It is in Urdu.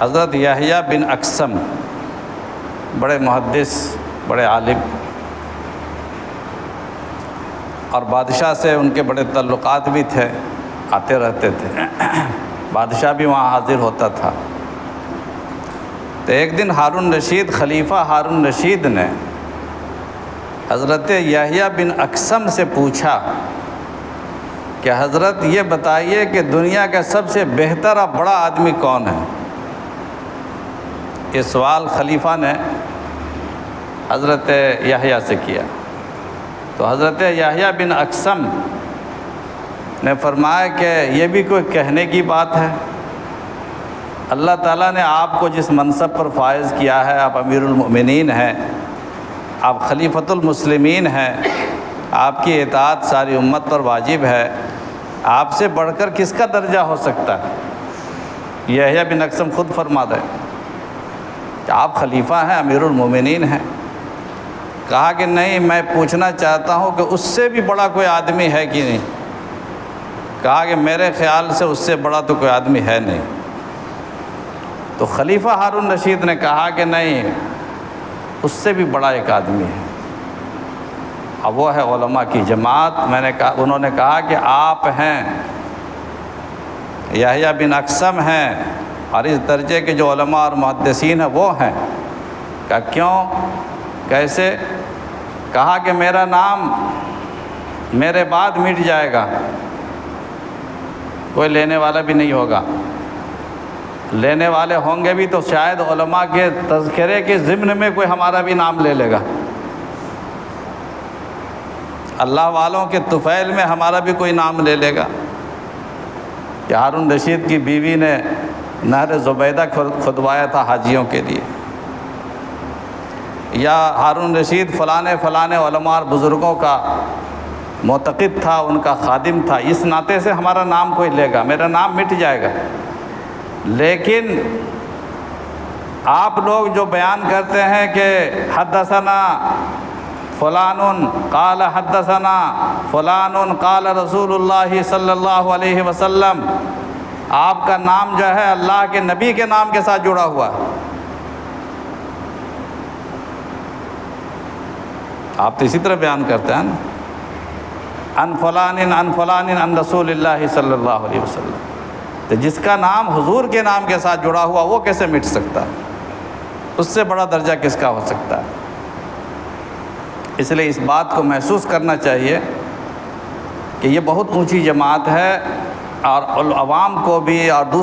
حضرت یحییٰ بن اقسم بڑے محدث، بڑے عالم، اور بادشاہ سے ان کے بڑے تعلقات بھی تھے، آتے رہتے تھے، بادشاہ بھی وہاں حاضر ہوتا تھا۔ تو ایک دن ہارون رشید، خلیفہ ہارون رشید نے حضرت یحییٰ بن اقسم سے پوچھا کہ حضرت یہ بتائیے کہ دنیا کا سب سے بہتر اور بڑا آدمی کون ہے؟ یہ سوال خلیفہ نے حضرت یحییٰ سے کیا۔ تو حضرت یحییٰ بن اقسم نے فرمایا کہ یہ بھی کوئی کہنے کی بات ہے؟ اللہ تعالیٰ نے آپ کو جس منصب پر فائز کیا ہے، آپ امیر المؤمنین ہیں، آپ خلیفۃ المسلمین ہیں، آپ کی اطاعت ساری امت پر واجب ہے، آپ سے بڑھ کر کس کا درجہ ہو سکتا ہے؟ یحییٰ بن اقسم خود فرما دے کہ آپ خلیفہ ہیں، امیر المؤمنین ہیں۔ کہا کہ نہیں، میں پوچھنا چاہتا ہوں کہ اس سے بھی بڑا کوئی آدمی ہے کہ نہیں؟ کہا کہ میرے خیال سے اس سے بڑا تو کوئی آدمی ہے نہیں۔ تو خلیفہ ہارون رشید نے کہا کہ نہیں، اس سے بھی بڑا ایک آدمی ہے، اب وہ ہے علماء کی جماعت۔ انہوں نے کہا کہ آپ ہیں، یحییٰ بن اقسم ہیں، اور اس درجے کے جو علماء اور محدثین ہیں وہ ہیں۔ کہا کیوں، کیسے؟ کہا کہ میرا نام میرے بعد مٹ جائے گا، کوئی لینے والا بھی نہیں ہوگا، لینے والے ہوں گے بھی تو شاید علماء کے تذکرے کے ضمن میں کوئی ہمارا بھی نام لے لے گا، اللہ والوں کے طفیل میں ہمارا بھی کوئی نام لے لے گا۔ کہ ہارون رشید کی بیوی نے نہر زبیدہ کھدوایا تھا حاجیوں کے لیے، یا ہارون رشید فلانے علماء اور بزرگوں کا معتقد تھا، ان کا خادم تھا، اس ناطے سے ہمارا نام کوئی لے گا، میرا نام مٹ جائے گا۔ لیکن آپ لوگ جو بیان کرتے ہیں کہ حدثنا فلان قال حدثنا فلان قال رسول اللہ صلی اللہ علیہ وسلم، آپ کا نام جو ہے اللہ کے نبی کے نام کے ساتھ جڑا ہوا ہے۔ آپ تو اسی طرح بیان کرتے ہیں نا، ان فلان ان رسول اللہ صلی اللہ علیہ وسلم۔ تو جس کا نام حضور کے نام کے ساتھ جڑا ہوا وہ کیسے مٹ سکتا ہے؟ اس سے بڑا درجہ کس کا ہو سکتا ہے؟ اس لیے اس بات کو محسوس کرنا چاہیے کہ یہ بہت اونچی جماعت ہے، اور عوام کو بھی اور